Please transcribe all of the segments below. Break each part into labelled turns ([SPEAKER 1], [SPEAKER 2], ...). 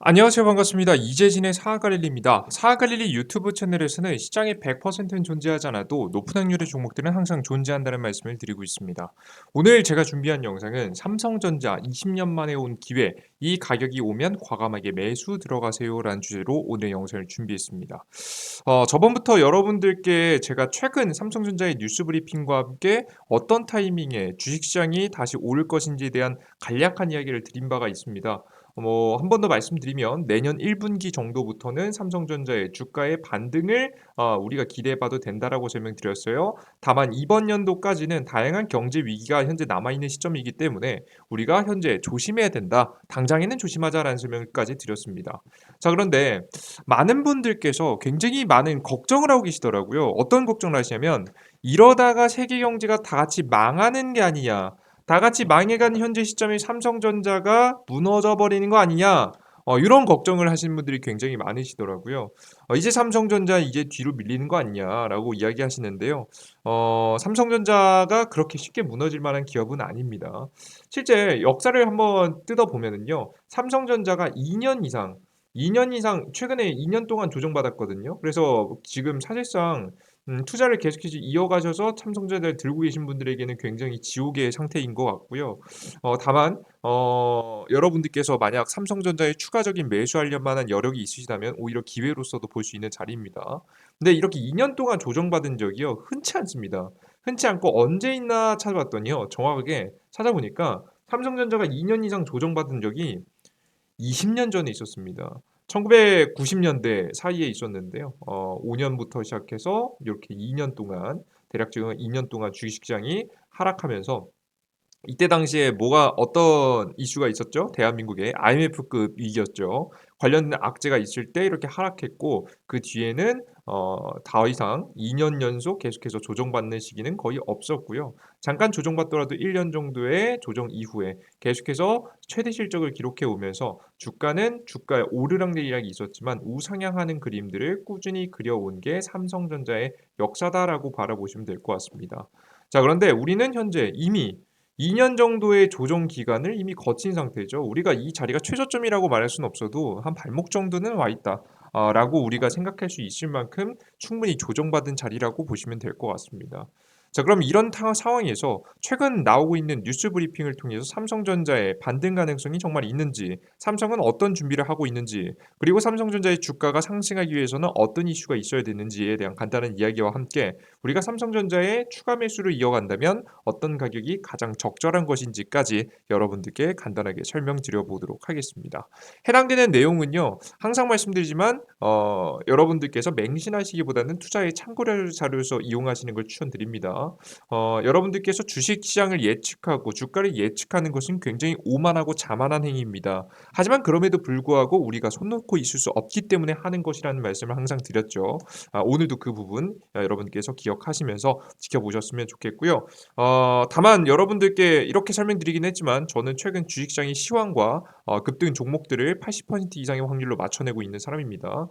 [SPEAKER 1] 안녕하세요. 반갑습니다. 이재진의 사하갈릴리입니다. 사하갈릴리 유튜브 채널에서는 시장에 100%는 존재하지 않아도 높은 확률의 종목들은 항상 존재한다는 말씀을 드리고 있습니다. 오늘 제가 준비한 영상은 삼성전자 20년 만에 온 기회, 이 가격이 오면 과감하게 매수 들어가세요라는 주제로 오늘 영상을 준비했습니다. 저번부터 여러분들께 제가 최근 삼성전자의 뉴스 브리핑과 함께 어떤 타이밍에 주식시장이 다시 오를 것인지에 대한 간략한 이야기를 드린 바가 있습니다. 한 번 더 말씀드리면 내년 1분기 정도부터는 삼성전자의 주가의 반등을 우리가 기대해봐도 된다라고 설명드렸어요. 다만 이번 연도까지는 다양한 경제 위기가 현재 남아있는 시점이기 때문에 우리가 현재 조심해야 된다. 당장에는 조심하자라는 설명까지 드렸습니다. 자, 그런데 많은 분들께서 굉장히 많은 걱정을 하고 계시더라고요. 어떤 걱정을 하시냐면 이러다가 세계 경제가 다 같이 망하는 게 아니냐. 다 같이 망해간 현재 시점에 삼성전자가 무너져 버리는 거 아니냐. 이런 걱정을 하시는 분들이 굉장히 많으시더라고요. 이제 삼성전자 이제 뒤로 밀리는 거 아니냐라고 이야기하시는데요. 삼성전자가 그렇게 쉽게 무너질 만한 기업은 아닙니다. 실제 역사를 한번 뜯어보면은요. 삼성전자가 2년 이상 최근에 2년 동안 조정받았거든요. 그래서 지금 사실상 투자를 계속해서 이어가셔서 삼성전자를 들고 계신 분들에게는 굉장히 지옥의 상태인 것 같고요. 다만 여러분들께서 만약 삼성전자에 추가적인 매수하려 만한 여력이 있으시다면 오히려 기회로서도 볼 수 있는 자리입니다. 근데 이렇게 2년 동안 조정받은 적이요. 흔치 않습니다. 흔치 않고 언제 있나 찾아봤더니요. 정확하게 찾아보니까 삼성전자가 2년 이상 조정받은 적이 20년 전에 있었습니다. 1990년대 사이에 있었는데요. 5년부터 시작해서 이렇게 2년 동안 대략적으로 2년 동안 주식시장이 하락하면서 이때 당시에 뭐가 어떤 이슈가 있었죠? 대한민국에 IMF급 위기였죠. 관련된 악재가 있을 때 이렇게 하락했고 그 뒤에는 더 이상 2년 연속 계속해서 조정받는 시기는 거의 없었고요. 잠깐 조정받더라도 1년 정도의 조정 이후에 계속해서 최대 실적을 기록해 오면서 주가는 주가의 오르락내리락이 있었지만 우상향하는 그림들을 꾸준히 그려온 게 삼성전자의 역사다라고 바라보시면 될 것 같습니다. 자, 그런데 우리는 현재 이미 2년 정도의 조정 기간을 이미 거친 상태죠. 우리가 이 자리가 최저점이라고 말할 수는 없어도 한 발목 정도는 와 있다. 라고 우리가 생각할 수 있을 만큼 충분히 조정받은 자리라고 보시면 될 것 같습니다. 자, 그럼 이런 상황에서 최근 나오고 있는 뉴스 브리핑을 통해서 삼성전자의 반등 가능성이 정말 있는지, 삼성은 어떤 준비를 하고 있는지, 그리고 삼성전자의 주가가 상승하기 위해서는 어떤 이슈가 있어야 되는지에 대한 간단한 이야기와 함께 우리가 삼성전자의 추가 매수를 이어간다면 어떤 가격이 가장 적절한 것인지까지 여러분들께 간단하게 설명드려 보도록 하겠습니다. 해당되는 내용은요. 항상 말씀드리지만 여러분들께서 맹신하시기보다는 투자의 참고 자료로서 이용하시는 걸 추천드립니다. 여러분들께서 주식 시장을 예측하고 주가를 예측하는 것은 굉장히 오만하고 자만한 행위입니다. 하지만 그럼에도 불구하고 우리가 손 놓고 있을 수 없기 때문에 하는 것이라는 말씀을 항상 드렸죠. 오늘도 그 부분 여러분께서 기억하시면서 지켜보셨으면 좋겠고요. 다만 여러분들께 이렇게 설명드리긴 했지만 저는 최근 주식시장의 시황과 급등 종목들을 80% 이상의 확률로 맞춰내고 있는 사람입니다.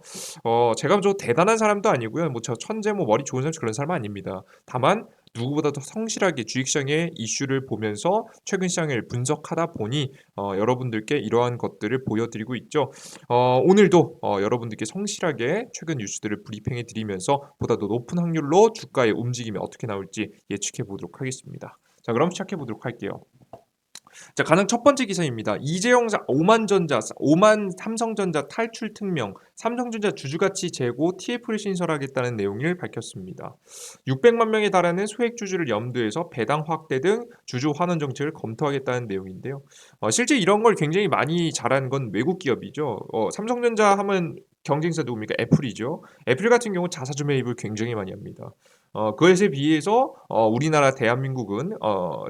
[SPEAKER 1] 제가 저 대단한 사람도 아니고요. 뭐 저 천재 뭐 머리 좋은 사람 그런 사람 아닙니다. 다만 누구보다도 성실하게 주식시장의 이슈를 보면서 최근 시장을 분석하다 보니 여러분들께 이러한 것들을 보여드리고 있죠. 오늘도 여러분들께 성실하게 최근 뉴스들을 브리핑해 드리면서 보다 더 높은 확률로 주가의 움직임이 어떻게 나올지 예측해 보도록 하겠습니다. 자, 그럼 시작해 보도록 할게요. 자, 가장 첫 번째 기사입니다. 이재용 5만 삼성전자 탈출 특명, 삼성전자 주주가치 재고 TF를 신설하겠다는 내용을 밝혔습니다. 600만 명에 달하는 소액 주주를 염두해서 배당 확대 등 주주 환원 정책을 검토하겠다는 내용인데요. 실제 이런 걸 굉장히 많이 잘하는 건 외국 기업이죠. 삼성전자 하면 경쟁사 누굽니까? 애플이죠. 애플 같은 경우 자사주 매입을 굉장히 많이 합니다. 그것에 비해서 우리나라 대한민국은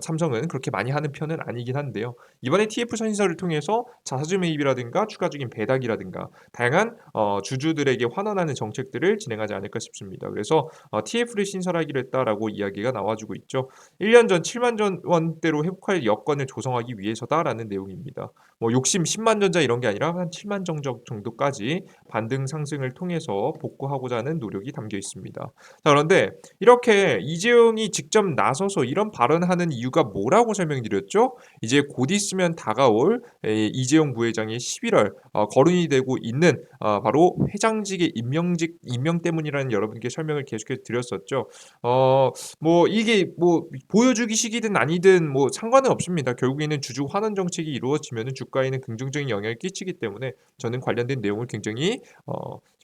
[SPEAKER 1] 삼성은 그렇게 많이 하는 편은 아니긴 한데요. 이번에 TF 선인설을 통해서 자사주 매입이라든가 추가적인 배당이라든가 다양한 주주들에게 환원하는 정책들을 진행하지 않을까 싶습니다. 그래서 TF를 신설하기로 했다라고 이야기가 나와주고 있죠. 1년 전 7만 전 원대로 회복할 여건을 조성하기 위해서다라는 내용입니다. 뭐 욕심 10만 전자 이런 게 아니라 한 7만 정도까지 반등 상승을 통해서 복구하고자 하는 노력이 담겨 있습니다. 자, 그런데 이렇게 이재용이 직접 나서서 이런 발언하는 이유가 뭐라고 설명드렸죠? 이제 곧 있으면 다가올 이재용 부회장의 11월 거론이 되고 있는 바로 회장직의 임명 때문이라는 여러분께 설명을 계속해서 드렸었죠. 어 뭐 이게 뭐 보여주기식이든 아니든 뭐 상관은 없습니다. 결국에는 주주 환원 정책이 이루어지면은 주가에는 긍정적인 영향을 끼치기 때문에 저는 관련된 내용을 굉장히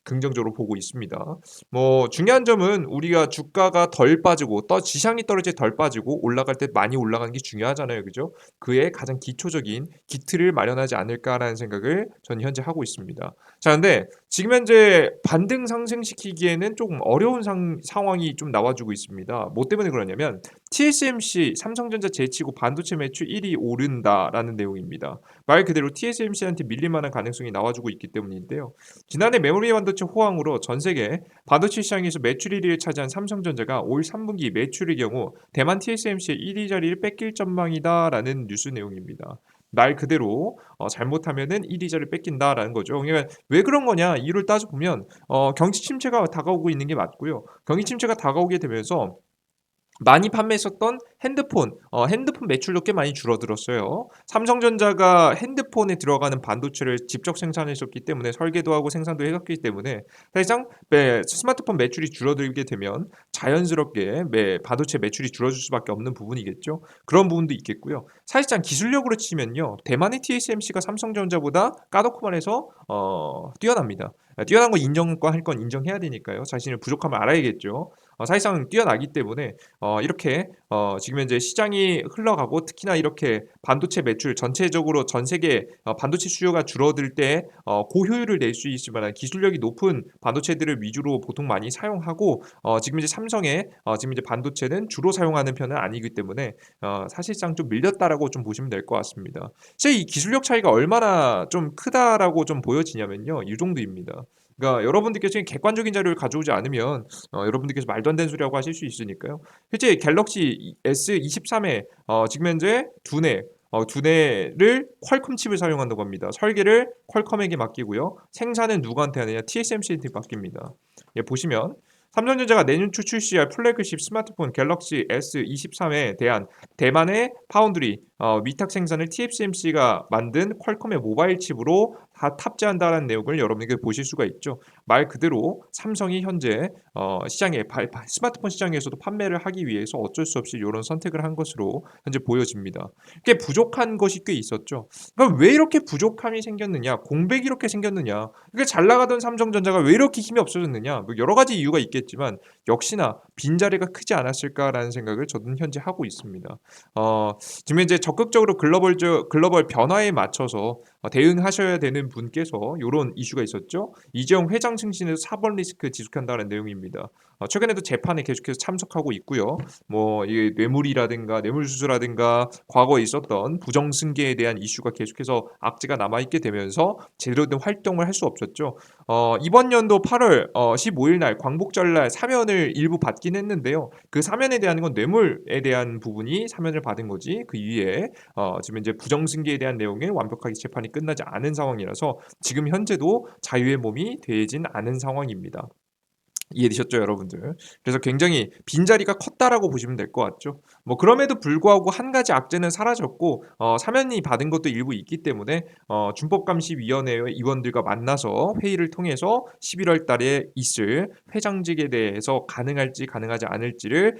[SPEAKER 1] 긍정적으로 보고 있습니다. 뭐 중요한 점은 우리가 주가가 덜 빠지고 지상이 떨어질 때 덜 빠지고 올라갈 때 많이 올라가는 게 중요하잖아요. 그죠? 그의 가장 기초적인 기틀을 마련하지 않을까라는 생각을 저는 현재 하고 있습니다. 자, 근데 지금 현재 반등 상승시키기에는 조금 어려운 상황이 좀 나와주고 있습니다. 뭐 때문에 그러냐면 TSMC 삼성전자 제치고 반도체 매출 1위 오른다라는 내용입니다. 말 그대로 TSMC한테 밀릴 만한 가능성이 나와주고 있기 때문인데요. 지난해 메모리 반도체 호황으로 전 세계 반도체 시장에서 매출 1위를 차지한 삼성전자가 올 3분기 매출의 경우 대만 TSMC의 1위 자리를 뺏길 전망이다라는 뉴스 내용입니다. 말 그대로 잘못하면은 1위 자리를 뺏긴다라는 거죠. 그러니까 왜 그런 거냐 이유를 따져보면 경기 침체가 다가오고 있는 게 맞고요. 경기 침체가 다가오게 되면서 많이 판매했었던 핸드폰 매출도 꽤 많이 줄어들었어요. 삼성전자가 핸드폰에 들어가는 반도체를 직접 생산했었기 때문에 설계도 하고 생산도 해왔기 때문에 사실상 스마트폰 매출이 줄어들게 되면 자연스럽게 반도체 매출이 줄어들 수밖에 없는 부분이겠죠. 그런 부분도 있겠고요. 사실상 기술력으로 치면요. 대만의 TSMC가 삼성전자보다 까놓고 말해서 뛰어납니다. 뛰어난 거 인정과 할 건 인정해야 되니까요. 자신을 부족함을 알아야겠죠. 사실상 뛰어나기 때문에 이렇게 지금 현재 시장이 흘러가고 특히나 이렇게 반도체 매출 전체적으로 전 세계 반도체 수요가 줄어들 때 고효율을 낼 수 있을 만한 기술력이 높은 반도체들을 위주로 보통 많이 사용하고 지금 이제 삼성의 지금 이제 반도체는 주로 사용하는 편은 아니기 때문에 사실상 좀 밀렸다라고 좀 보시면 될 것 같습니다. 실제 이 기술력 차이가 얼마나 좀 크다라고 좀 보여지냐면요. 이 정도입니다. 그러니까 여러분들께서 지금 객관적인 자료를 가져오지 않으면 여러분들께서 말도 안 되는 소리라고 하실 수 있으니까요. 실제 갤럭시 S23에 지금 현재 두뇌를 퀄컴 칩을 사용한다고 합니다. 설계를 퀄컴에게 맡기고요. 생산은 누구한테 하느냐? TSMC한테 맡깁니다. 예, 보시면 삼성전자가 내년 초 출시할 플래그십 스마트폰 갤럭시 S23에 대한 대만의 파운드리 위탁 생산을 TSMC가 만든 퀄컴의 모바일 칩으로 다 탑재한다는 내용을 여러분에게 보실 수가 있죠. 말 그대로 삼성이 현재 스마트폰 시장에서도 판매를 하기 위해서 어쩔 수 없이 이런 선택을 한 것으로 현재 보여집니다. 꽤 부족한 것이 꽤 있었죠. 그럼 왜 이렇게 부족함이 생겼느냐? 공백이 이렇게 생겼느냐? 이게 잘 나가던 삼성전자가 왜 이렇게 힘이 없어졌느냐? 뭐 여러 가지 이유가 있겠지만 역시나 빈자리가 크지 않았을까라는 생각을 저는 현재 하고 있습니다. 지금 이제 적극적으로 글로벌 변화에 맞춰서 대응하셔야 되는 분께서 이런 이슈가 있었죠. 이재용 회장 승진에서 사법 리스크 지속한다는 내용입니다. 최근에도 재판에 계속해서 참석하고 있고요. 뭐 이 뇌물이라든가 뇌물수수라든가 과거에 있었던 부정 승계에 대한 이슈가 계속해서 악재가 남아 있게 되면서 제대로 된 활동을 할 수 없었죠. 이번 연도 8월 15일 날 광복절날 사면을 일부 받긴 했는데요. 그 사면에 대한 건 뇌물에 대한 부분이 사면을 받은 거지 그 이외에 지금 이제 부정 승계에 대한 내용은 완벽하게 재판이 끝나지 않은 상황이라서 지금 현재도 자유의 몸이 되진 않은 상황입니다. 이해되셨죠, 여러분들? 그래서 굉장히 빈자리가 컸다라고 보시면 될 것 같죠. 뭐 그럼에도 불구하고 한 가지 악재는 사라졌고 사면이 받은 것도 일부 있기 때문에 준법감시위원회 위원들과 만나서 회의를 통해서 11월 달에 있을 회장직에 대해서 가능할지 가능하지 않을지를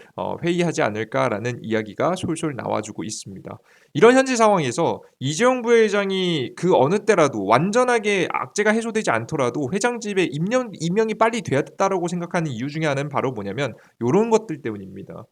[SPEAKER 1] 회의하지 않을까라는 이야기가 솔솔 나와주고 있습니다. 이런 현재 상황에서 이재용 부회장이 그 어느 때라도 완전하게 악재가 해소되지 않더라도 회장직에 임명이 빨리 돼야 됐다라고 생각하는 이유 중에 하나는 바로 뭐냐면 요런 것들 때문입니다.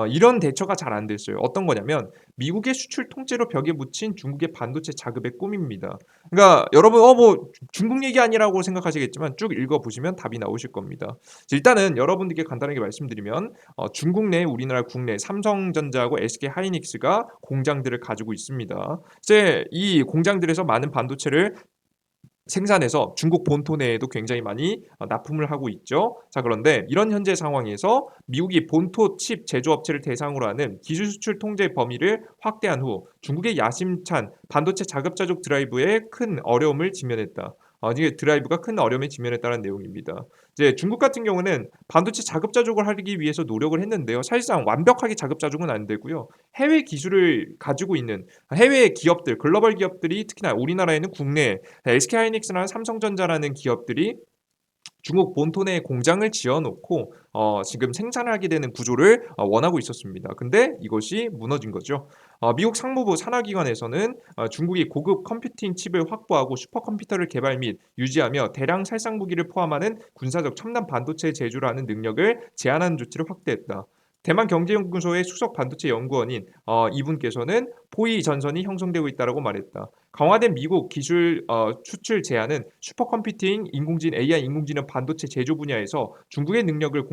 [SPEAKER 1] 이런 대처가 잘 안 됐어요. 어떤 거냐면 미국의 수출 통째로 벽에 붙인 중국의 반도체 자급의 꿈입니다. 그러니까 여러분 뭐 중국 얘기 아니라고 생각하시겠지만 쭉 읽어 보시면 답이 나오실 겁니다. 일단은 여러분들께 간단하게 말씀드리면 중국 내 우리나라 국내 삼성전자하고 SK 하이닉스가 공장들을 가지고 있습니다. 이제 이 공장들에서 많은 반도체를 생산해서 중국 본토 내에도 굉장히 많이 납품을 하고 있죠. 자, 그런데 이런 현재 상황에서 미국이 본토 칩 제조업체를 대상으로 하는 기술 수출 통제 범위를 확대한 후 중국의 야심찬 반도체 자급자족 드라이브에 큰 어려움을 직면했다. 이게 드라이브가 큰 어려움에 직면했다는 내용입니다. 이제 중국 같은 경우는 반도체 자급자족을 하기 위해서 노력을 했는데요. 사실상 완벽하게 자급자족은 안 되고요. 해외 기술을 가지고 있는 해외 기업들, 글로벌 기업들이 특히나 우리나라에는 국내 SK하이닉스나 삼성전자라는 기업들이 중국 본토 내에 공장을 지어 놓고 지금 생산하게 되는 구조를 원하고 있었습니다. 근데 이것이 무너진 거죠. 미국 상무부 산하기관에서는 중국이 고급 컴퓨팅 칩을 확보하고 슈퍼컴퓨터를 개발 및 유지하며 대량 살상 무기를 포함하는 군사적 첨단 반도체 제조를 하는 능력을 제한하는 조치를 확대했다. 대만 경제연구소의 수석 반도체 연구원인 이분께서는 포위 전선이 형성되고 있다고 말했다. 강화된 미국 기술 수출 제한은 슈퍼컴퓨팅, AI 인공지능 반도체 제조 분야에서 중국의 능력을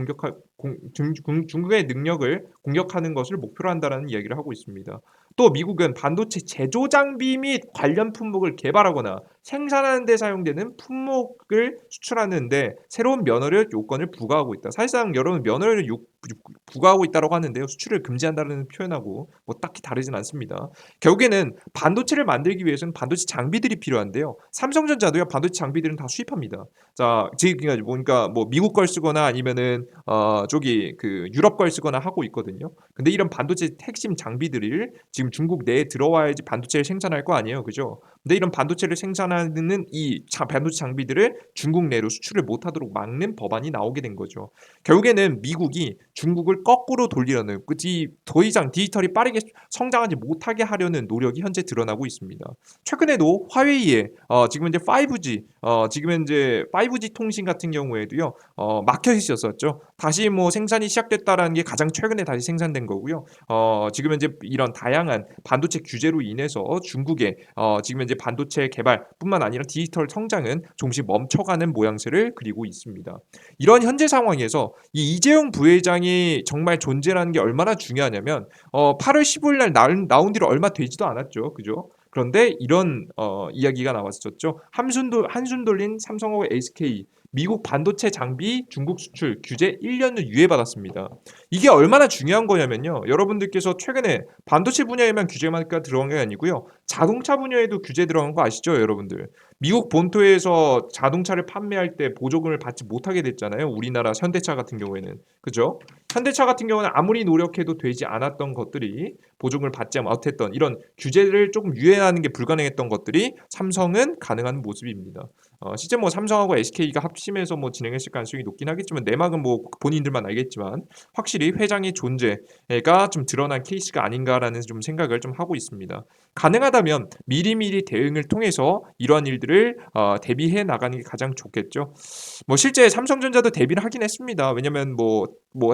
[SPEAKER 1] 공격하는 것을 목표로 한다는 이야기를 하고 있습니다. 또 미국은 반도체 제조 장비 및 관련 품목을 개발하거나 생산하는 데 사용되는 품목을 수출하는데 새로운 면허력 요건을 부과하고 있다. 사실상 여러분 면허를 부과하고 있다고 하는데요. 수출을 금지한다는 표현하고 뭐 딱히 다르진 않습니다. 결국에는 반도체를 만들기 위해서는 반도체 장비들이 필요한데요. 삼성전자도요. 반도체 장비들은 다 수입합니다. 자, 지금 보니까 뭐 미국 걸 쓰거나 아니면은 저기 그 유럽 걸 쓰거나 하고 있거든요. 근데 이런 반도체 핵심 장비들을 지금 중국 내에 들어와야지 반도체를 생산할 거 아니에요. 그죠? 근데 이런 반도체를 생산하는 반도체 장비들을 중국 내로 수출을 못하도록 막는 법안이 나오게 된 거죠. 결국에는 미국이 중국을 거꾸로 돌리려는 더 이상 디지털이 빠르게 성장하지 못하게 하려는 노력이 현재 드러나고 있습니다. 최근에도 화웨이에 지금 이제 5G 지금 이제 5G 통신 같은 경우에도요 막혀 있었었죠. 다시 뭐 생산이 시작됐다라는 게 가장 최근에 다시 생산된 거고요. 지금 이제 이런 다양한 반도체 규제로 인해서 중국의 지금 이제 반도체 개발뿐만 아니라 디지털 성장은 조금씩 멈춰가는 모양새를 그리고 있습니다. 이런 현재 상황에서 이 이재용 부회장이 정말 존재라는 게 얼마나 중요하냐면 8월 15일 날 나온 뒤로 얼마 되지도 않았죠. 그죠? 그런데 이런 이야기가 나왔었죠. 한숨 돌린 삼성하고 SK 미국 반도체 장비 중국 수출 규제 1년을 유예받았습니다. 이게 얼마나 중요한 거냐면요. 여러분들께서 최근에 반도체 분야에만 규제가 들어간 게 아니고요. 자동차 분야에도 규제 들어간 거 아시죠, 여러분들? 미국 본토에서 자동차를 판매할 때 보조금을 받지 못하게 됐잖아요. 우리나라 현대차 같은 경우에는. 그죠? 현대차 같은 경우는 아무리 노력해도 되지 않았던 것들이 보조금을 받지 못했던 이런 규제를 조금 유예하는 게 불가능했던 것들이 삼성은 가능한 모습입니다. 실제 뭐 삼성하고 SK가 합심해서 뭐 진행했을 가능성이 높긴 하겠지만 내막은 뭐 본인들만 알겠지만 확실히 회장의 존재가 좀 드러난 케이스가 아닌가라는 좀 생각을 좀 하고 있습니다. 가능하다면 미리미리 대응을 통해서 이러한 일들을 대비해 나가는 게 가장 좋겠죠. 뭐 실제 삼성전자도 대비를 하긴 했습니다. 왜냐면 뭐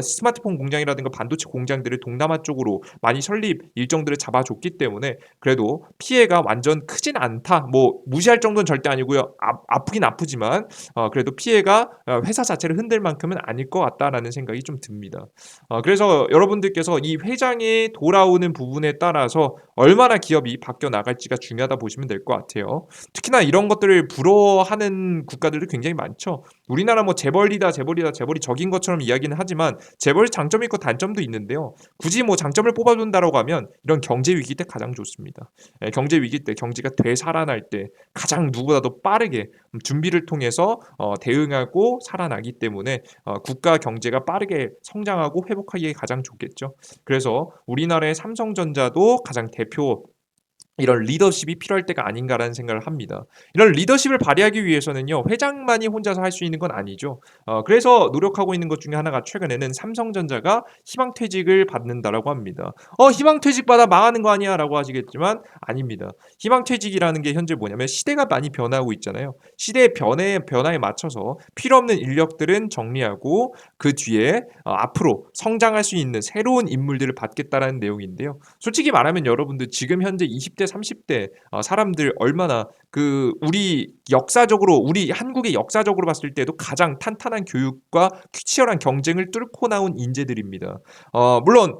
[SPEAKER 1] 스마트폰 공장이라든가 반도체 공장들을 동남아 쪽으로 많이 설립 일정들을 잡아줬기 때문에 그래도 피해가 완전 크진 않다. 뭐 무시할 정도는 절대 아니고요. 아프긴 아프지만 그래도 피해가 회사 자체를 흔들 만큼은 아닐 것 같다라는 생각이 좀 듭니다. 그래서 여러분들께서 이 회장이 돌아오는 부분에 따라서 얼마나 기업이 바뀌어 나갈지가 중요하다 보시면 될 것 같아요. 특히나 이런 것들을 부러워하는 국가들도 굉장히 많죠. 우리나라 뭐 재벌이 적인 것처럼 이야기는 하지만 재벌이 장점이 있고 단점도 있는데요. 굳이 뭐 장점을 뽑아준다라고 하면 이런 경제 위기 때 가장 좋습니다. 경제 위기 때 경제가 되살아날 때 가장 누구보다도 빠르게 준비를 통해서 대응하고 살아나기 때문에 국가 경제가 빠르게 성장하고 회복하기에 가장 좋겠죠. 그래서 우리나라의 삼성전자도 가장 대표 이런 리더십이 필요할 때가 아닌가라는 생각을 합니다. 이런 리더십을 발휘하기 위해서는요, 회장만이 혼자서 할 수 있는 건 아니죠. 그래서 노력하고 있는 것 중에 하나가 최근에는 삼성전자가 희망퇴직을 받는다라고 합니다. 희망퇴직 받아 망하는 거 아니야? 라고 하시겠지만 아닙니다. 희망퇴직이라는 게 현재 뭐냐면 시대가 많이 변하고 있잖아요. 시대의 변화에 맞춰서 필요 없는 인력들은 정리하고 그 뒤에 앞으로 성장할 수 있는 새로운 인물들을 받겠다라는 내용인데요. 솔직히 말하면 여러분들 지금 현재 20대 30대 사람들 얼마나 우리 한국의 역사적으로 봤을 때도 가장 탄탄한 교육과 치열한 경쟁을 뚫고 나온 인재들입니다. 물론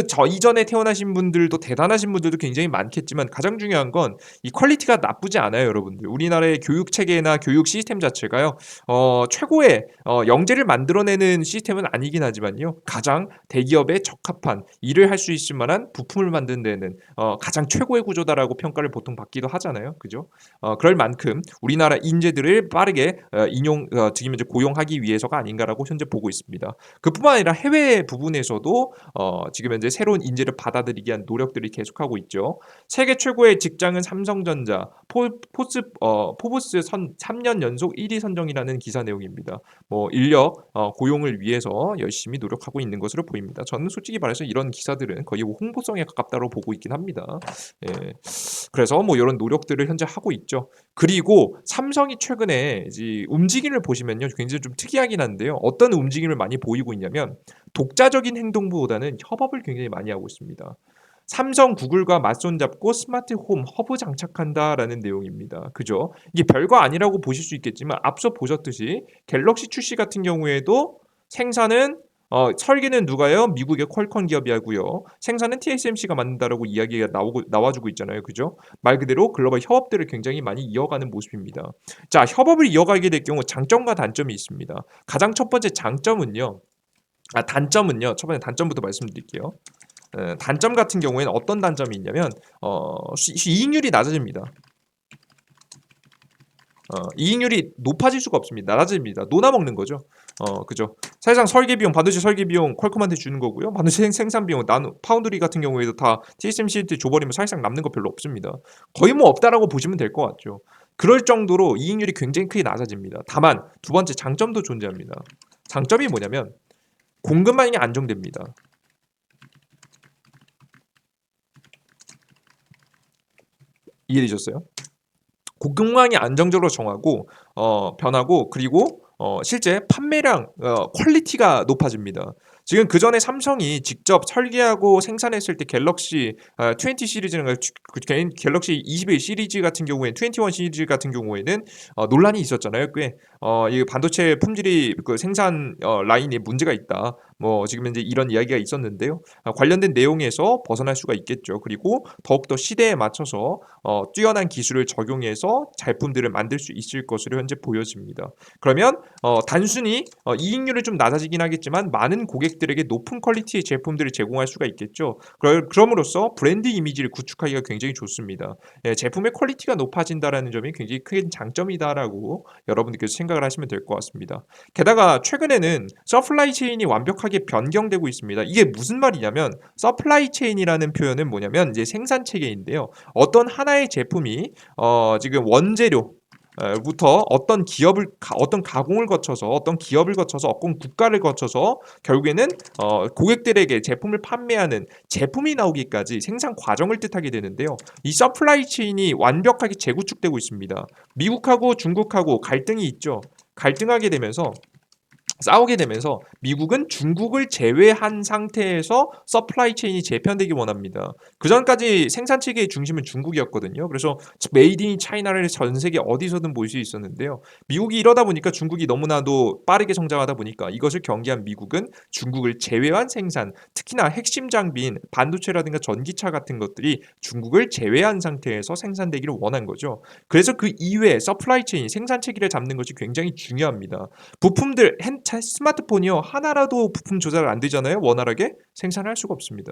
[SPEAKER 1] 저 이전에 태어나신 분들도 대단하신 분들도 굉장히 많겠지만 가장 중요한 건 이 퀄리티가 나쁘지 않아요, 여러분들. 우리나라의 교육 체계나 교육 시스템 자체가요. 최고의 영재를 만들어내는 시스템은 아니긴 하지만요. 가장 대기업에 적합한 일을 할 수 있을 만한 부품을 만드는 데는 가장 최고의 구조다라고 평가를 보통 받기도 하잖아요. 그죠? 그럴 만큼 우리나라 인재들을 빠르게 지금 이제 고용하기 위해서가 아닌가라고 현재 보고 있습니다. 그뿐만 아니라 해외 부분에서도 지금 현재 새로운 인재를 받아들이기 위한 노력들이 계속하고 있죠. 세계 최고의 직장은 삼성전자, 포브스 3년 연속 1위 선정이라는 기사 내용입니다. 뭐 인력 고용을 위해서 열심히 노력하고 있는 것으로 보입니다. 저는 솔직히 말해서 이런 기사들은 거의 홍보성에 가깝다고 보고 있긴 합니다. 예. 그래서 뭐 이런 노력들을 현재 하고 있죠. 그리고 삼성이 최근에 이제 움직임을 보시면요, 굉장히 좀 특이하긴 한데요. 어떤 움직임을 많이 보이고 있냐면 독자적인 행동보다는 협업을 굉장히 많이 하고 있습니다. 삼성, 구글과 맞손잡고 스마트 홈 허브 장착한다라는 내용입니다. 그죠? 이게 별거 아니라고 보실 수 있겠지만 앞서 보셨듯이 갤럭시 출시 같은 경우에도 생산은 설계는 누가요? 미국의 퀄컴 기업이 하고요. 생산은 TSMC가 만든다라고 이야기가 나와주고 있잖아요. 그죠? 말 그대로 글로벌 협업들을 굉장히 많이 이어가는 모습입니다. 자, 협업을 이어가게 될 경우 장점과 단점이 있습니다. 가장 첫 번째 장점은요. 단점은요. 첫 번째 단점부터 말씀드릴게요. 단점 같은 경우에는 어떤 단점이 있냐면 이익률이 낮아집니다. 이익률이 높아질 수가 없습니다. 낮아집니다. 녹아먹는 거죠. 그죠. 사실상 설계비용, 반도체 설계비용 퀄컴한테 주는 거고요. 반도체 생산비용, 파운드리 같은 경우에도 다 TSMC한테 줘버리면 사실상 남는 거 별로 없습니다. 거의 뭐 없다라고 보시면 될 것 같죠. 그럴 정도로 이익률이 굉장히 크게 낮아집니다. 다만 두 번째 장점도 존재합니다. 장점이 뭐냐면 공급망이 안정됩니다. 이해되셨어요? 공급망이 안정적으로 정하고 변하고 그리고 실제 판매량 퀄리티가 높아집니다. 지금 그전에 삼성이 직접 설계하고 생산했을 때 갤럭시 20 시리즈는 갤럭시 21 시리즈 같은 경우에는 21 시리즈 같은 경우에는 논란이 있었잖아요. 꽤 이 반도체 품질이 그 생산 라인에 문제가 있다. 뭐 지금 현재 이런 이야기가 있었는데요. 관련된 내용에서 벗어날 수가 있겠죠. 그리고 더욱더 시대에 맞춰서 뛰어난 기술을 적용해서 제품들을 만들 수 있을 것으로 현재 보여집니다. 그러면 단순히 이익률은 좀 낮아지긴 하겠지만 많은 고객들에게 높은 퀄리티의 제품들을 제공할 수가 있겠죠. 그럼으로써 브랜드 이미지를 구축하기가 굉장히 좋습니다. 예, 제품의 퀄리티가 높아진다라는 점이 굉장히 큰 장점이다라고 여러분들께서 생각을 하시면 될 것 같습니다. 게다가 최근에는 서플라이 체인이 완벽하게 변경되고 있습니다. 이게 무슨 말이냐면 서플라이 체인이라는 표현은 뭐냐면 이제 생산 체계인데요. 어떤 하나의 제품이 지금 원재료 부터 어떤 가공을 거쳐서 어떤 기업을 거쳐서 어떤 국가를 거쳐서 결국에는 고객들에게 제품을 판매하는 제품이 나오기까지 생산 과정을 뜻하게 되는데요. 이 서플라이 체인이 완벽하게 재구축되고 있습니다. 미국하고 중국하고 갈등이 있죠. 갈등하게 되면서 싸우게 되면서 미국은 중국을 제외한 상태에서 서플라이 체인이 재편되기 원합니다. 그전까지 생산 체계의 중심은 중국이었거든요. 그래서 메이드 인 차이나를 전 세계 어디서든 볼 수 있었는데요. 미국이 이러다 보니까 중국이 너무나도 빠르게 성장하다 보니까 이것을 경계한 미국은 중국을 제외한 생산, 특히나 핵심 장비인 반도체라든가 전기차 같은 것들이 중국을 제외한 상태에서 생산되기를 원한 거죠. 그래서 그 이외에 서플라이 체인, 생산 체계를 잡는 것이 굉장히 중요합니다. 부품들 스마트폰이요 하나라도 부품 조절 안 되잖아요. 원활하게 생산할 수가 없습니다.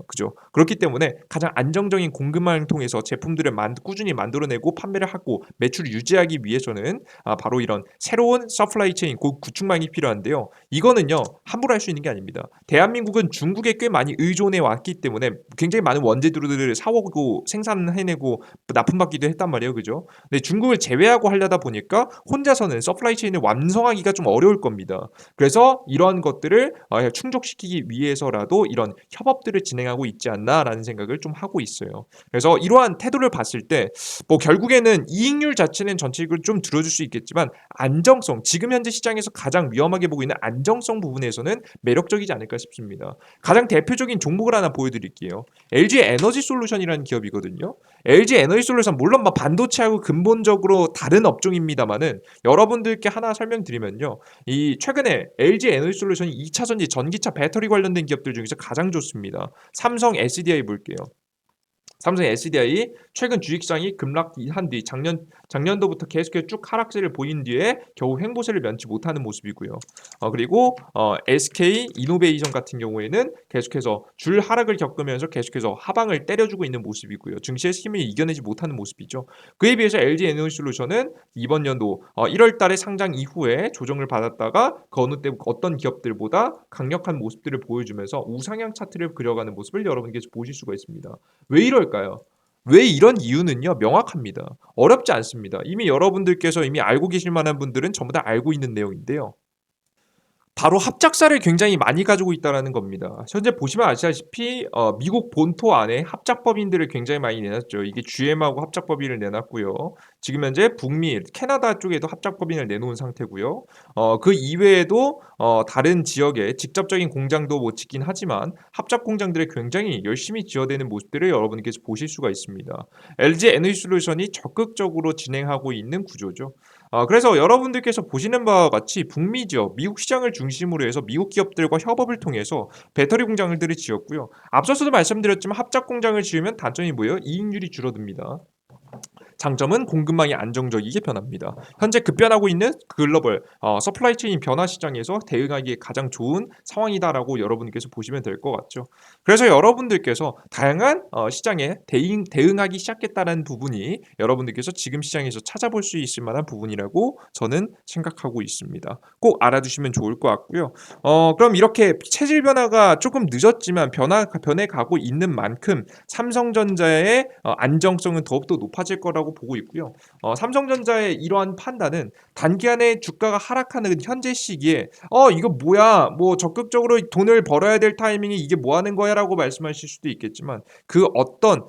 [SPEAKER 1] 그죠. 그렇기 때문에 가장 안정적인 공급망을 통해서 제품들을 꾸준히 만들어내고 판매를 하고 매출을 유지하기 위해서는 바로 이런 새로운 서플라이 체인 구축망이 필요한데요. 이거는요 함부로 할 수 있는 게 아닙니다. 대한민국은 중국에 꽤 많이 의존해 왔기 때문에 굉장히 많은 원재료들을 사오고 생산해내고 납품받기도 했단 말이에요. 그죠. 근데 중국을 제외하고 하려다 보니까 혼자서는 서플라이 체인을 완성하기가 좀 어려울 겁니다. 그래서 이러한 것들을 충족시키기 위해서라도 이런 협업들을 진행하고 있지 않나라는 생각을 좀 하고 있어요. 그래서 이러한 태도를 봤을 때 뭐 결국에는 이익률 자체는 전체적으로 좀 들어줄 수 있겠지만 안정성, 지금 현재 시장에서 가장 위험하게 보고 있는 안정성 부분에서는 매력적이지 않을까 싶습니다. 가장 대표적인 종목을 하나 보여드릴게요. LG 에너지 솔루션이라는 기업이거든요. LG 에너지 솔루션 물론 막 반도체하고 근본적으로 다른 업종입니다만은 여러분들께 하나 설명드리면요. 이 최근에 LG 에너지 솔루션이 2차 전지 전기차 배터리 관련된 기업들 중에서 가장 좋습니다. 삼성 SDI 볼게요. 삼성 SDI 최근 주식시장이 급락한 뒤 작년도부터 계속해서 쭉 하락세를 보인 뒤에 겨우 횡보세를 면치 못하는 모습이고요. 그리고 SK 이노베이션 같은 경우에는 계속해서 줄 하락을 겪으면서 계속해서 하방을 때려주고 있는 모습이고요. 증시의 힘을 이겨내지 못하는 모습이죠. 그에 비해서 LG 에너지솔루션은 이번 연도 1월 달에 상장 이후에 조정을 받았다가 그 어느 때 어떤 기업들보다 강력한 모습들을 보여주면서 우상향 차트를 그려가는 모습을 여러분께서 보실 수가 있습니다. 왜 이럴까요? 왜 이런 이유는요, 명확합니다. 어렵지 않습니다. 이미 여러분들께서 이미 알고 계실 만한 분들은 전부 다 알고 있는 내용인데요. 바로 합작사를 굉장히 많이 가지고 있다는 겁니다. 현재 보시면 아시다시피 미국 본토 안에 합작법인들을 굉장히 많이 내놨죠. 이게 GM하고 합작법인을 내놨고요. 지금 현재 북미, 캐나다 쪽에도 합작법인을 내놓은 상태고요. 그 이외에도 다른 지역에 직접적인 공장도 못 짓긴 하지만 합작 공장들을 굉장히 열심히 지어대는 모습들을 여러분께서 보실 수가 있습니다. LG 에너지솔루션이 적극적으로 진행하고 있는 구조죠. 그래서 여러분들께서 보시는 바와 같이 북미 지역, 미국 시장을 중심으로 해서 미국 기업들과 협업을 통해서 배터리 공장들을 지었고요. 앞서서도 말씀드렸지만 합작 공장을 지으면 단점이 뭐예요? 이익률이 줄어듭니다. 장점은 공급망이 안정적이게 변합니다. 현재 급변하고 있는 글로벌 서플라이 체인 변화 시장에서 대응하기에 가장 좋은 상황이다라고 여러분께서 보시면 될 것 같죠. 그래서 여러분들께서 다양한 시장에 대응하기 시작했다는 부분이 여러분들께서 지금 시장에서 찾아볼 수 있을 만한 부분이라고 저는 생각하고 있습니다. 꼭 알아두시면 좋을 것 같고요. 그럼 이렇게 체질 변화가 조금 늦었지만 변해가고 있는 만큼 삼성전자의 안정성은 더욱더 높아질 거라고 보고 있고요. 삼성전자의 이러한 판단은 단기간에 주가가 하락하는 현재 시기에 이거 뭐야 뭐 적극적으로 돈을 벌어야 될 타이밍에 이게 뭐 하는 거야 라고 말씀하실 수도 있겠지만 그 어떤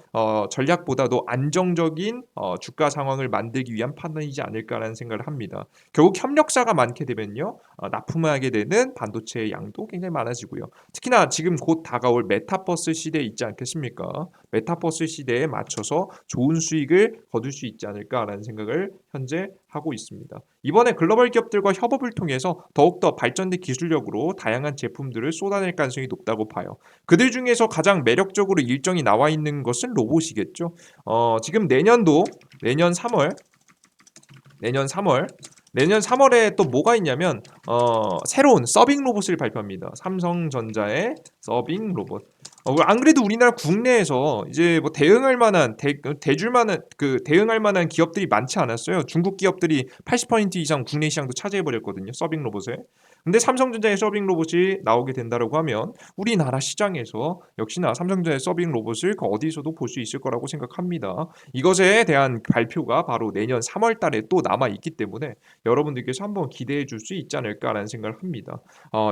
[SPEAKER 1] 전략보다도 안정적인 주가 상황을 만들기 위한 판단이지 않을까라는 생각을 합니다. 결국 협력사가 많게 되면요 납품하게 되는 반도체의 양도 굉장히 많아지고요. 특히나 지금 곧 다가올 메타버스 시대에 있지 않겠습니까? 메타버스 시대에 맞춰서 좋은 수익을 거둘 수 있지 않을까라는 생각을 현재 하고 있습니다. 이번에 글로벌 기업들과 협업을 통해서 더욱더 발전된 기술력으로 다양한 제품들을 쏟아낼 가능성이 높다고 봐요. 그들 중에서 가장 매력적으로 일정이 나와 있는 것은 로봇이겠죠. 지금 내년 3월 내년 3월 내년 3월에 또 뭐가 있냐면 새로운 서빙 로봇을 발표합니다. 삼성전자의 서빙 로봇. 안 그래도 우리나라 국내에서 이제 뭐 대응할 만한 대줄 만한 대응할 만한 기업들이 많지 않았어요. 중국 기업들이 80% 이상 국내 시장도 차지해 버렸거든요. 서빙 로봇에. 근데 삼성전자의 서빙 로봇이 나오게 된다라고 하면 우리나라 시장에서 역시나 삼성전자의 서빙 로봇을 그 어디서도 볼 수 있을 거라고 생각합니다. 이것에 대한 발표가 바로 내년 3월 달에 또 남아 있기 때문에 여러분들께서 한번 기대해 줄 수 있지 않을까라는 생각을 합니다.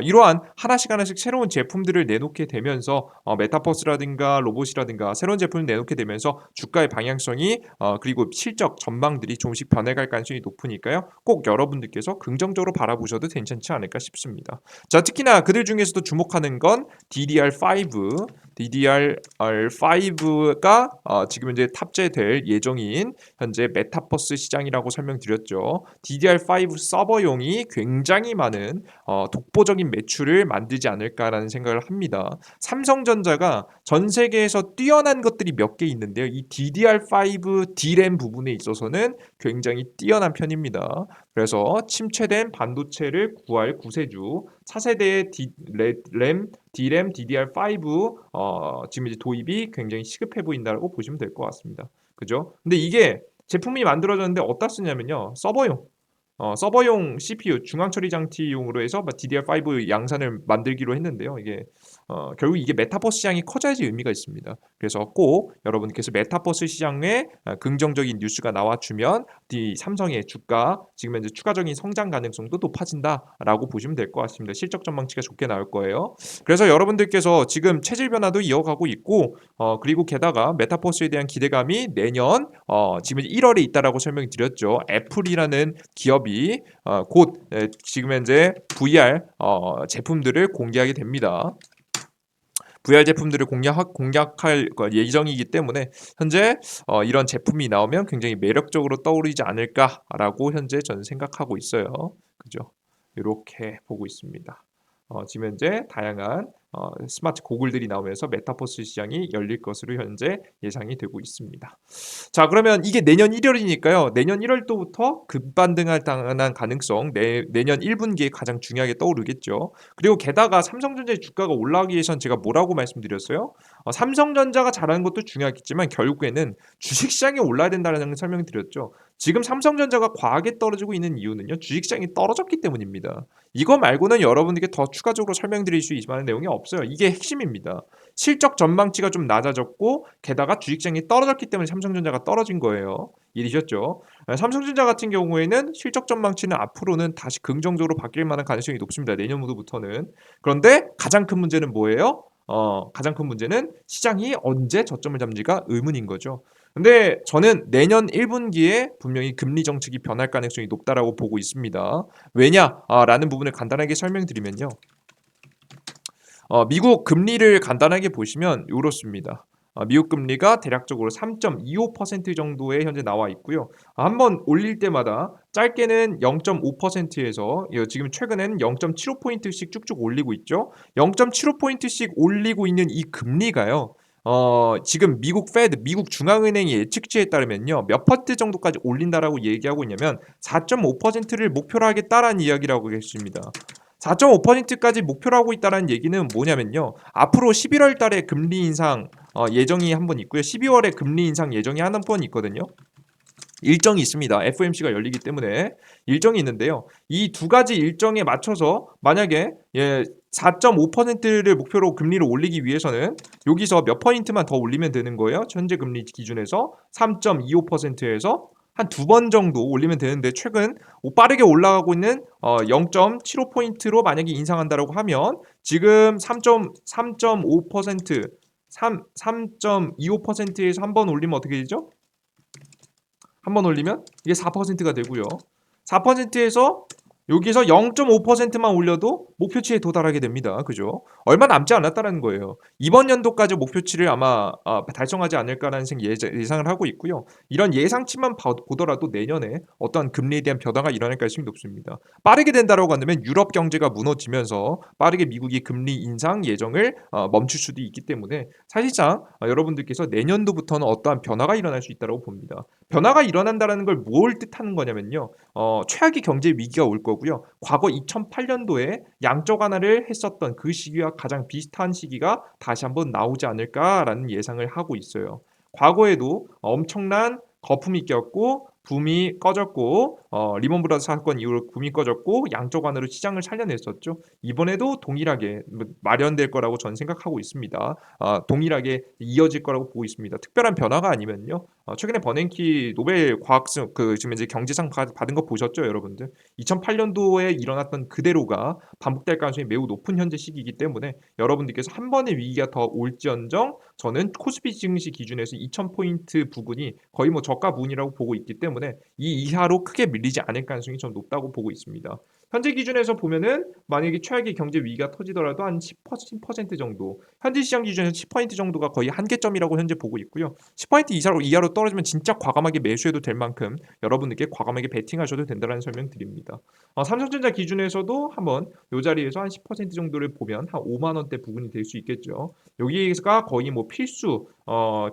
[SPEAKER 1] 이러한 하나씩 새로운 제품들을 내놓게 되면서 메타버스라든가 로봇이라든가 새로운 제품을 내놓게 되면서 주가의 방향성이 그리고 실적 전망들이 조금씩 변해갈 가능성이 높으니까요. 꼭 여러분들께서 긍정적으로 바라보셔도 괜찮지 않을까 싶습니다. 자, 특히나 그들 중에서도 주목하는 건 DDR5, DDR5가 지금 이제 탑재될 예정인 현재 메타버스 시장이라고 설명드렸죠. DDR5 서버용이 굉장히 많은 독보적인 매출을 만들지 않을까라는 생각을 합니다. 삼성전자가 전 세계에서 뛰어난 것들이 몇 개 있는데요. 이 DDR5 D램 부분에 있어서는 굉장히 뛰어난 편입니다. 그래서 침체된 반도체를 구할 구세주 차세대의 램, D램, DDR5 지금 이제 도입이 굉장히 시급해 보인다고 보시면 될 것 같습니다. 그죠? 근데 이게 제품이 만들어졌는데 어디다 쓰냐면요. 서버용 CPU 중앙 처리 장치용으로 해서 DDR5 양산을 만들기로 했는데요. 이게 결국 이게 메타버스 시장이 커져야지 의미가 있습니다. 그래서 꼭 여러분께서 메타버스 시장에 긍정적인 뉴스가 나와주면 삼성의 주가 지금 현재 추가적인 성장 가능성도 높아진다라고 보시면 될 것 같습니다. 실적 전망치가 좋게 나올 거예요. 그래서 여러분들께서 지금 체질 변화도 이어가고 있고 그리고 게다가 메타버스에 대한 기대감이 내년 지금 1월에 있다라고 설명드렸죠. 애플이라는 기업이 곧 지금 현재 VR 제품들을 공개하게 됩니다. VR 제품들을 공략할 예정이기 때문에 현재 이런 제품이 나오면 굉장히 매력적으로 떠오르지 않을까라고 현재 저는 생각하고 있어요. 그죠? 이렇게 보고 있습니다. 지금 현재 다양한 스마트 고글들이 나오면서 메타버스 시장이 열릴 것으로 현재 예상이 되고 있습니다. 자, 그러면 이게 내년 1월이니까요. 내년 1월도부터 급반등할 당한 가능성 내년 1분기에 가장 중요하게 떠오르겠죠. 그리고 게다가 삼성전자의 주가가 올라가기 위해선 제가 뭐라고 말씀드렸어요? 삼성전자가 잘하는 것도 중요하겠지만 결국에는 주식시장이 올라야 된다는 설명을 드렸죠. 지금 삼성전자가 과하게 떨어지고 있는 이유는요. 주식시장이 떨어졌기 때문입니다. 이거 말고는 여러분들께 더 추가적으로 설명드릴 수 있을 만한 내용이 없어요. 이게 핵심입니다. 실적 전망치가 좀 낮아졌고 게다가 주식시장이 떨어졌기 때문에 삼성전자가 떨어진 거예요. 이해되셨죠? 삼성전자 같은 경우에는 실적 전망치는 앞으로는 다시 긍정적으로 바뀔 만한 가능성이 높습니다. 내년부터는. 그런데 가장 큰 문제는 뭐예요? 가장 큰 문제는 시장이 언제 저점을 잡는지가 의문인 거죠. 근데 저는 내년 1분기에 분명히 금리 정책이 변할 가능성이 높다라고 보고 있습니다. 왜냐? 라는 부분을 간단하게 설명드리면요. 미국 금리를 간단하게 보시면 이렇습니다. 미국 금리가 대략적으로 3.25% 정도에 현재 나와 있고요. 한번 올릴 때마다 짧게는 0.5%에서 지금 최근에는 0.75포인트씩 쭉쭉 올리고 있죠. 0.75포인트씩 올리고 있는 이 금리가요. 지금 미국 페드, 미국 중앙은행의 예측치에 따르면요. 몇 퍼센트 정도까지 올린다라고 얘기하고 있냐면 4.5%를 목표로 하겠다라는 이야기라고 했습니다. 4.5%까지 목표로 하고 있다는 얘기는 뭐냐면요. 앞으로 11월 달에 금리 인상 예정이 한 번 있고요. 12월에 금리 인상 예정이 한 번 있거든요. 일정이 있습니다. FOMC가 열리기 때문에 일정이 있는데요. 이 두 가지 일정에 맞춰서 만약에 4.5%를 목표로 금리를 올리기 위해서는 여기서 몇 포인트만 더 올리면 되는 거예요. 현재 금리 기준에서 3.25%에서 한 두 번 정도 올리면 되는데 최근 빠르게 올라가고 있는 0.75포인트로 만약에 인상한다고 하면 지금 3.5% 3.25%에서 한 번 올리면 어떻게 되죠? 한 번 올리면 이게 4%가 되고요. 4%에서 여기서 0.5%만 올려도 목표치에 도달하게 됩니다. 그죠? 얼마 남지 않았다는 거예요. 이번 연도까지 목표치를 아마 달성하지 않을까라는 예상을 하고 있고요. 이런 예상치만 보더라도 내년에 어떠한 금리에 대한 변화가 일어날 가능성이 높습니다. 빠르게 된다라고 한다면 유럽 경제가 무너지면서 빠르게 미국이 금리 인상 예정을 멈출 수도 있기 때문에 사실상 여러분들께서 내년도부터는 어떠한 변화가 일어날 수 있다고 봅니다. 변화가 일어난다는 걸 뭘 뜻하는 거냐면요. 최악의 경제 위기가 올 거고요. 과거 2008년도에 양적 완화를 했었던 그 시기와 가장 비슷한 시기가 다시 한번 나오지 않을까라는 예상을 하고 있어요. 과거에도 엄청난 거품이 꼈고 붐이 꺼졌고 리먼 브라더스 사건 이후로 붐이 꺼졌고 양적 완화로 시장을 살려냈었죠. 이번에도 동일하게 마련될 거라고 저는 생각하고 있습니다. 동일하게 이어질 거라고 보고 있습니다. 특별한 변화가 아니면요. 최근에 버냉키 노벨 과학상 지금 이제 경제상 받은 거 보셨죠, 여러분들? 2008년도에 일어났던 그대로가 반복될 가능성이 매우 높은 현재 시기이기 때문에 여러분들께서 한 번의 위기가 더 올지언정 저는 코스피 증시 기준에서 2000포인트 부근이 거의 뭐 저가 부근이라고 보고 있기 때문에 이 이하로 크게 밀리지 않을 가능성이 좀 높다고 보고 있습니다. 현재 기준에서 보면은 만약에 최악의 경제 위기가 터지더라도 한 10% 정도, 현재 시장 기준에서 10% 정도가 거의 한계점이라고 현재 보고 있고요. 10% 이하로 떨어지면 진짜 과감하게 매수해도 될 만큼 여러분들께 과감하게 베팅하셔도 된다는 설명 드립니다. 삼성전자 기준에서도 한번 이 자리에서 한 10% 정도를 보면 한 5만 원대 부분이 될 수 있겠죠. 여기가 거의 뭐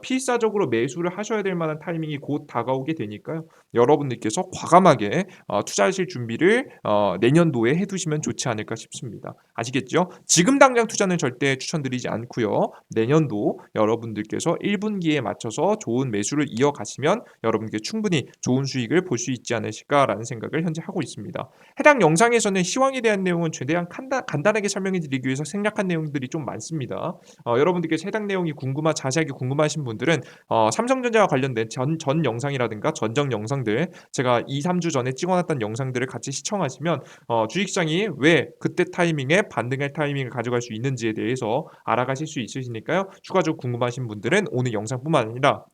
[SPEAKER 1] 필사적으로 매수를 하셔야 될 만한 타이밍이 곧 다가오게 되니까요. 여러분들께서 과감하게 투자하실 준비를 내년도에 해두시면 좋지 않을까 싶습니다. 아시겠죠? 지금 당장 투자는 절대 추천드리지 않고요. 내년도 여러분들께서 1분기에 맞춰서 좋은 매수를 이어가시면 여러분께 충분히 좋은 수익을 볼 수 있지 않으실까라는 생각을 현재 하고 있습니다. 해당 영상에서는 시황에 대한 내용은 최대한 간단하게 설명해 드리기 위해서 생략한 내용들이 좀 많습니다. 여러분들께서 해당 내용이 자세하게 궁금하신 분들은 삼성전자와 관련된 전 영상이라든가 전정 영상들 제가 2, 3주 전에 찍어놨던 영상들을 같이 시청하시면 주식시장이 왜 그때 타이밍에 반등할 타이밍을 가져갈 수 있는지에 대해서 알아가실 수 있으시니까요. 추가적으로 궁금하신 분들은 오늘 영상뿐만 아니라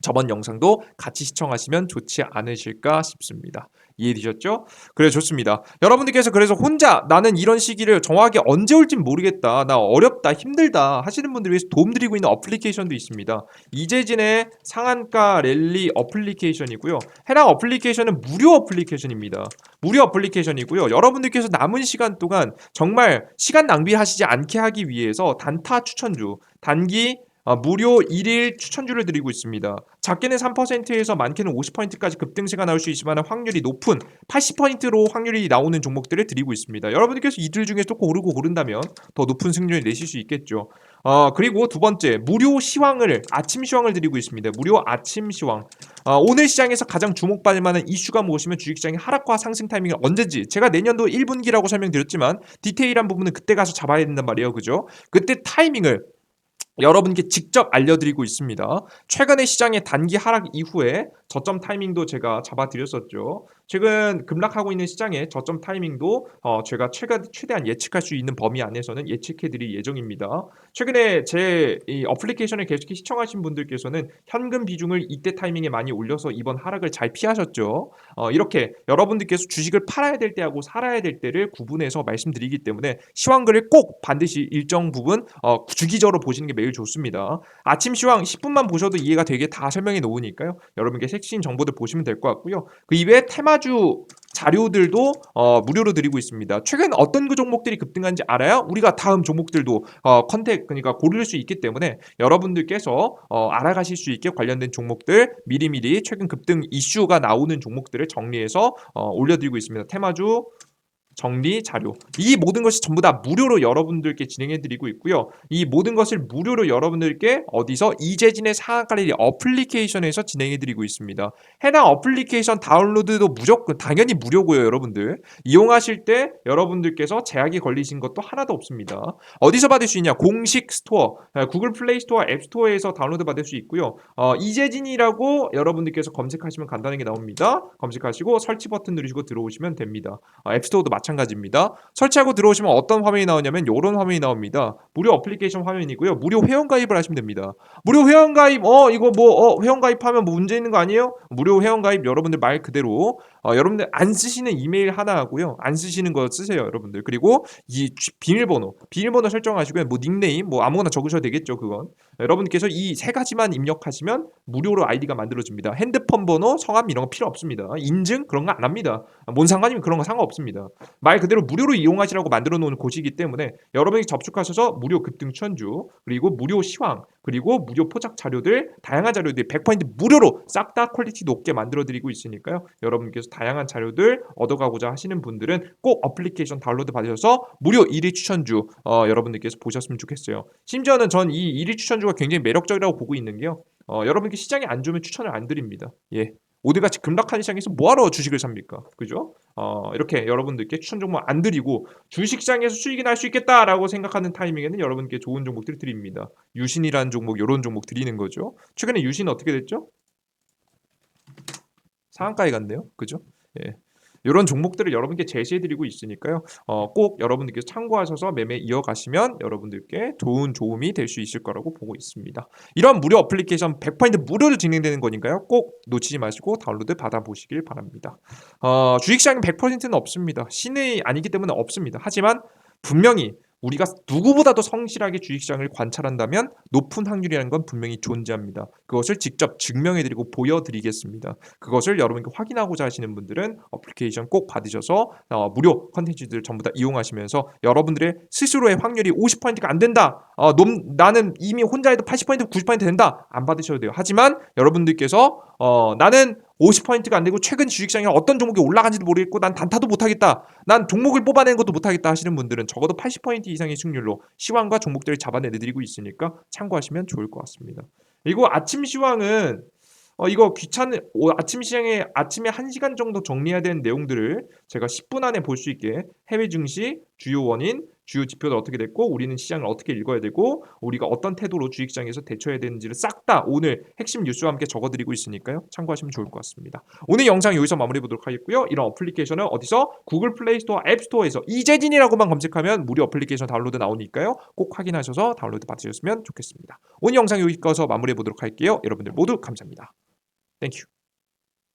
[SPEAKER 1] 저번 영상도 같이 시청하시면 좋지 않으실까 싶습니다. 이해되셨죠? 그래 좋습니다. 여러분들께서 그래서 혼자 나는 이런 시기를 정확하게 언제 올진 모르겠다. 나 어렵다. 힘들다. 하시는 분들 위해서 도움드리고 있는 어플리케이션도 있습니다. 이재진의 상한가 랠리 어플리케이션이고요. 해당 어플리케이션은 무료 어플리케이션입니다. 무료 어플리케이션이고요. 여러분들께서 남은 시간 동안 정말 시간 낭비하시지 않게 하기 위해서 단타 추천주, 단기 무료 1일 추천주를 드리고 있습니다. 작게는 3%에서 많게는 50%까지 급등세가 나올 수 있지만 확률이 높은 80%로 확률이 나오는 종목들을 드리고 있습니다. 여러분들께서 이들 중에 또 고르고 고른다면 더 높은 승률을 내실 수 있겠죠. 그리고 두 번째, 무료 시황을, 아침 시황을 드리고 있습니다. 무료 아침 시황. 오늘 시장에서 가장 주목받을 만한 이슈가 무엇이면 주식시장의 하락과 상승 타이밍은 언제지? 제가 내년도 1분기라고 설명드렸지만 디테일한 부분은 그때 가서 잡아야 된단 말이에요. 그죠? 그때 타이밍을 여러분께 직접 알려드리고 있습니다. 최근에 시장의 단기 하락 이후에 저점 타이밍도 제가 잡아드렸었죠. 최근 급락하고 있는 시장의 저점 타이밍도 제가 최대한 예측할 수 있는 범위 안에서는 예측해드릴 예정입니다. 최근에 제 이 어플리케이션을 계속 시청하신 분들께서는 현금 비중을 이때 타이밍에 많이 올려서 이번 하락을 잘 피하셨죠. 이렇게 여러분들께서 주식을 팔아야 될 때하고 살아야 될 때를 구분해서 말씀드리기 때문에 시황글을 꼭 반드시 일정 부분 주기적으로 보시는 게 매일 좋습니다. 아침 시황 10분만 보셔도 이해가 되게 다 설명해 놓으니까요. 여러분께 핵심 정보들 보시면 될 것 같고요. 그 이외에 테마주 자료들도 무료로 드리고 있습니다. 최근 어떤 그 종목들이 급등한지 알아야 우리가 다음 종목들도 그러니까 고를 수 있기 때문에 여러분들께서 알아가실 수 있게 관련된 종목들 미리미리 최근 급등 이슈가 나오는 종목들을 정리해서 올려드리고 있습니다. 테마주 정리 자료 이 모든 것이 전부 다 무료로 여러분들께 진행해드리고 있고요. 이 모든 것을 무료로 여러분들께 어디서 이재진의 상한가리 어플리케이션에서 진행해드리고 있습니다. 해당 어플리케이션 다운로드도 무조건 당연히 무료고요. 여러분들 이용하실 때 여러분들께서 제약이 걸리신 것도 하나도 없습니다. 어디서 받을 수 있냐? 공식 스토어 구글 플레이 스토어 앱 스토어에서 다운로드 받을 수 있고요. 이재진이라고 여러분들께서 검색하시면 간단하게 나옵니다. 검색하시고 설치 버튼 누르시고 들어오시면 됩니다. 앱스토어도 마찬가지입니다. 설치하고 들어오시면 어떤 화면이 나오냐면 이런 화면이 나옵니다. 무료 어플리케이션 화면이고요. 무료 회원 가입을 하시면 됩니다. 무료 회원 가입 이거 회원 가입하면 뭐 문제 있는 거 아니에요? 무료 회원 가입 여러분들 말 그대로 여러분들 안 쓰시는 이메일 하나 하고요. 안 쓰시는 거 쓰세요, 여러분들. 그리고 이 비밀번호 설정하시고요. 뭐 닉네임 뭐 아무거나 적으셔도 되겠죠, 그건. 여러분께서 이 세 가지만 입력하시면 무료로 아이디가 만들어집니다. 핸드폰 번호, 성함 이런 거 필요 없습니다. 인증 그런 거 안 합니다. 뭔 상관이면 그런 거 상관없습니다. 말 그대로 무료로 이용하시라고 만들어 놓은 곳이기 때문에 여러분이 접속하셔서 무료 급등 추천주 그리고 무료 시황 그리고 무료 포착 자료들 다양한 자료들 100% 무료로 싹 다 퀄리티 높게 만들어 드리고 있으니까요. 여러분께서 다양한 자료들 얻어가고자 하시는 분들은 꼭 어플리케이션 다운로드 받으셔서 무료 1위 추천주 여러분들께서 보셨으면 좋겠어요. 심지어는 전 이 1위 추천주가 굉장히 매력적이라고 보고 있는 게요. 여러분께 시장이 안 좋으면 추천을 안 드립니다. 예. 오늘같이 급락하는 시장에서 뭐하러 주식을 삽니까? 그죠? 이렇게 여러분들께 추천 종목 안 드리고 주식시장에서 수익이 날 수 있겠다라고 생각하는 타이밍에는 여러분께 좋은 종목들 드립니다. 유신이라는 종목, 이런 종목 드리는 거죠. 최근에 유신 어떻게 됐죠? 상한가에 갔네요. 그죠? 예. 이런 종목들을 여러분께 제시해드리고 있으니까요. 꼭 여러분들께서 참고하셔서 매매 이어가시면 여러분들께 좋은 도움이 될 수 있을 거라고 보고 있습니다. 이런 무료 어플리케이션 100% 무료로 진행되는 거니까요. 꼭 놓치지 마시고 다운로드 받아보시길 바랍니다. 주식시장은 100%는 없습니다. 신의 아니기 때문에 없습니다. 하지만 분명히 우리가 누구보다도 성실하게 주식시장을 관찰한다면 높은 확률이라는 건 분명히 존재합니다. 그것을 직접 증명해드리고 보여드리겠습니다. 그것을 여러분께 확인하고자 하시는 분들은 어플리케이션 꼭 받으셔서 무료 컨텐츠들 전부 다 이용하시면서 여러분들의 스스로의 확률이 50%가 안 된다. 나는 이미 혼자 해도 80% 90% 된다. 안 받으셔도 돼요. 하지만 여러분들께서 나는 50%가 안 되고 최근 주식시장에 어떤 종목이 올라간지도 모르겠고 난 단타도 못하겠다. 난 종목을 뽑아내는 것도 못하겠다 하시는 분들은 적어도 80% 이상의 승률로 시황과 종목들을 잡아내드리고 있으니까 참고하시면 좋을 것 같습니다. 그리고 아침 시황은 이거 아침 시장에 아침에 1시간 정도 정리해야 되는 내용들을 제가 10분 안에 볼 수 있게 해외 증시 주요 원인 주요 지표는 어떻게 됐고 우리는 시장을 어떻게 읽어야 되고 우리가 어떤 태도로 주식시장에서 대처해야 되는지를 싹 다 오늘 핵심 뉴스와 함께 적어 드리고 있으니까요. 참고하시면 좋을 것 같습니다. 오늘 영상 여기서 마무리해 보도록 하겠고요. 이런 어플리케이션은 어디서? 구글 플레이 스토어, 앱 스토어에서 이재진이라고만 검색하면 무료 어플리케이션 다운로드 나오니까요. 꼭 확인하셔서 다운로드 받으셨으면 좋겠습니다. 오늘 영상 여기까지 마무리해 보도록 할게요. 여러분들 모두 감사합니다. 땡큐.